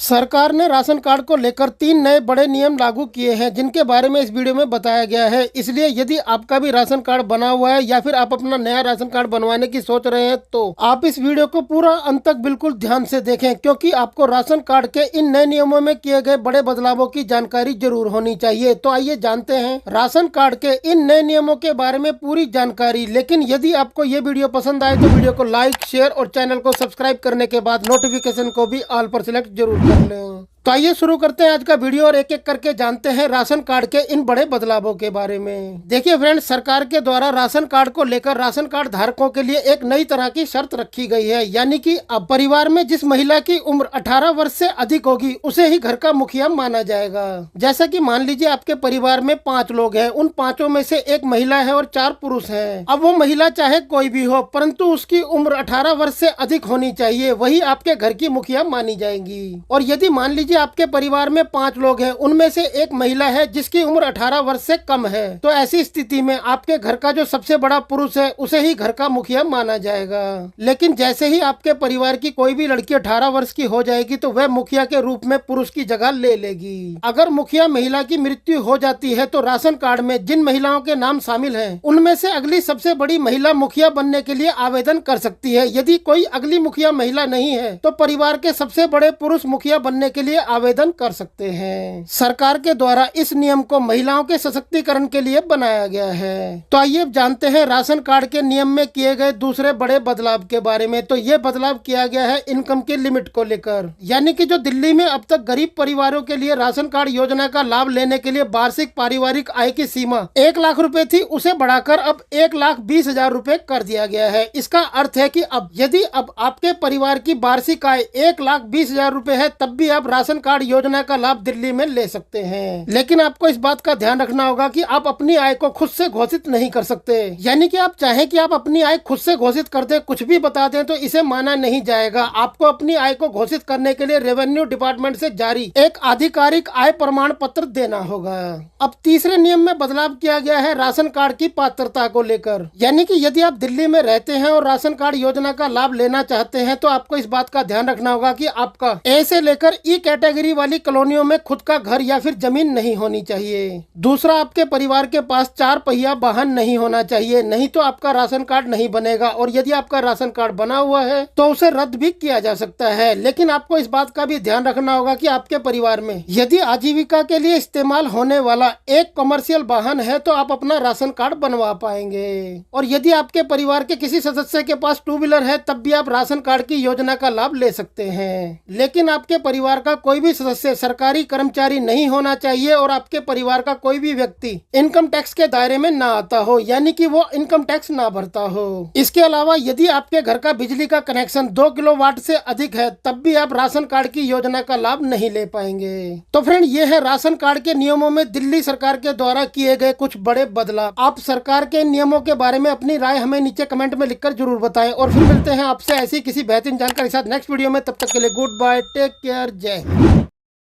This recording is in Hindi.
सरकार ने राशन कार्ड को लेकर 3 नए बड़े नियम लागू किए हैं, जिनके बारे में इस वीडियो में बताया गया है। इसलिए यदि आपका भी राशन कार्ड बना हुआ है या फिर आप अपना नया राशन कार्ड बनवाने की सोच रहे हैं, तो आप इस वीडियो को पूरा अंत तक बिल्कुल ध्यान से देखें, क्योंकि आपको राशन कार्ड के इन नए नियमों में किए गए बड़े बदलावों की जानकारी जरूर होनी चाहिए। तो आइए जानते हैं राशन कार्ड के इन नए नियमों के बारे में पूरी जानकारी। लेकिन यदि आपको ये वीडियो पसंद आए तो वीडियो को लाइक, शेयर और चैनल को सब्सक्राइब करने के बाद नोटिफिकेशन को भी ऑल पर सिलेक्ट जरूर कर लें। तो आइए शुरू करते हैं आज का वीडियो और एक एक करके जानते हैं राशन कार्ड के इन बड़े बदलावों के बारे में। देखिए फ्रेंड्स, सरकार के द्वारा राशन कार्ड को लेकर राशन कार्ड धारकों के लिए एक नई तरह की शर्त रखी गई है, यानी कि अब परिवार में जिस महिला की उम्र 18 वर्ष से अधिक होगी उसे ही घर का मुखिया माना जाएगा। जैसा कि मान लीजिए आपके परिवार में 5 लोग हैं, उन 5 में से एक महिला है और 4 पुरुष हैं। अब वो महिला चाहे कोई भी हो, परंतु उसकी उम्र 18 वर्ष से अधिक होनी चाहिए, वही आपके घर की मुखिया मानी जाएगी। और यदि मान लीजिए आपके परिवार में 5 लोग हैं, उनमें से एक महिला है जिसकी उम्र 18 वर्ष से कम है, तो ऐसी स्थिति में आपके घर का जो सबसे बड़ा पुरुष है उसे ही घर का मुखिया माना जाएगा। लेकिन जैसे ही आपके परिवार की कोई भी लड़की 18 वर्ष की हो जाएगी तो वह मुखिया के रूप में पुरुष की जगह ले लेगी। अगर मुखिया महिला की मृत्यु हो जाती है तो राशन कार्ड में जिन महिलाओं के नाम शामिल हैं, उनमें से अगली सबसे बड़ी महिला मुखिया बनने के लिए आवेदन कर सकती है। यदि कोई अगली मुखिया महिला नहीं है तो परिवार के सबसे बड़े पुरुष मुखिया बनने के लिए आवेदन कर सकते हैं। सरकार के द्वारा इस नियम को महिलाओं के सशक्तिकरण के लिए बनाया गया है। तो आइए जानते हैं राशन कार्ड के नियम में किए गए दूसरे बड़े बदलाव के बारे में। तो ये बदलाव किया गया है इनकम की लिमिट को लेकर, यानी कि जो दिल्ली में अब तक गरीब परिवारों के लिए राशन कार्ड योजना का लाभ लेने के लिए वार्षिक पारिवारिक आय की सीमा 1 लाख रुपए थी, उसे बढ़ाकर अब 1,20,000 रुपए कर दिया गया है। इसका अर्थ है कि अब यदि अब आपके परिवार की वार्षिक आय 1,20,000 रुपए है, तब भी आप राशन कार्ड योजना का लाभ दिल्ली में ले सकते हैं। लेकिन आपको इस बात का ध्यान रखना होगा कि आप अपनी आय को खुद से घोषित नहीं कर सकते, यानी कि आप चाहें कि आप अपनी आय खुद से घोषित कर दे, कुछ भी बता दें, तो इसे माना नहीं जाएगा। आपको अपनी आय को घोषित करने के लिए रेवेन्यू डिपार्टमेंट से जारी एक आधिकारिक आय प्रमाण पत्र देना होगा। अब तीसरे नियम में बदलाव किया गया है राशन कार्ड की पात्रता को लेकर, यानी कि यदि आप दिल्ली में रहते हैं और राशन कार्ड योजना का लाभ लेना चाहते हैं तो आपको इस बात का ध्यान रखना होगा कि आपका ए से लेकर ई कैटेगरी वाली कॉलोनियों में खुद का घर या फिर जमीन नहीं होनी चाहिए। दूसरा, आपके परिवार के पास 4 पहिया वाहन नहीं होना चाहिए, नहीं तो आपका राशन कार्ड नहीं बनेगा। और यदि आपका राशन कार्ड बना हुआ है तो उसे रद्द भी किया जा सकता है। लेकिन आपको इस बात का भी ध्यान रखना होगा कि आपके परिवार में यदि आजीविका के लिए इस्तेमाल होने वाला एक कमर्शियल वाहन है तो आप अपना राशन कार्ड बनवा पाएंगे। और यदि आपके परिवार के किसी सदस्य के पास 2 व्हीलर है, तब भी आप राशन कार्ड की योजना का लाभ ले सकते हैं। लेकिन आपके परिवार का कोई भी सदस्य सरकारी कर्मचारी नहीं होना चाहिए और आपके परिवार का कोई भी व्यक्ति इनकम टैक्स के दायरे में ना आता हो, यानी कि वो इनकम टैक्स ना भरता हो। इसके अलावा यदि आपके घर का बिजली का कनेक्शन 2 किलोवाट से अधिक है, तब भी आप राशन कार्ड की योजना का लाभ नहीं ले पाएंगे। तो फ्रेंड, ये है राशन कार्ड के नियमों में दिल्ली सरकार के द्वारा किए गए कुछ बड़े बदलाव। आप सरकार के नियमों के बारे में अपनी राय हमें नीचे कमेंट में लिखकर जरूर बताएं और फिर मिलते हैं आपसे ऐसी किसी बेहतरीन जानकारी के साथ नेक्स्ट वीडियो में। तब तक के लिए गुड बाय, टेक केयर, जय हिंद।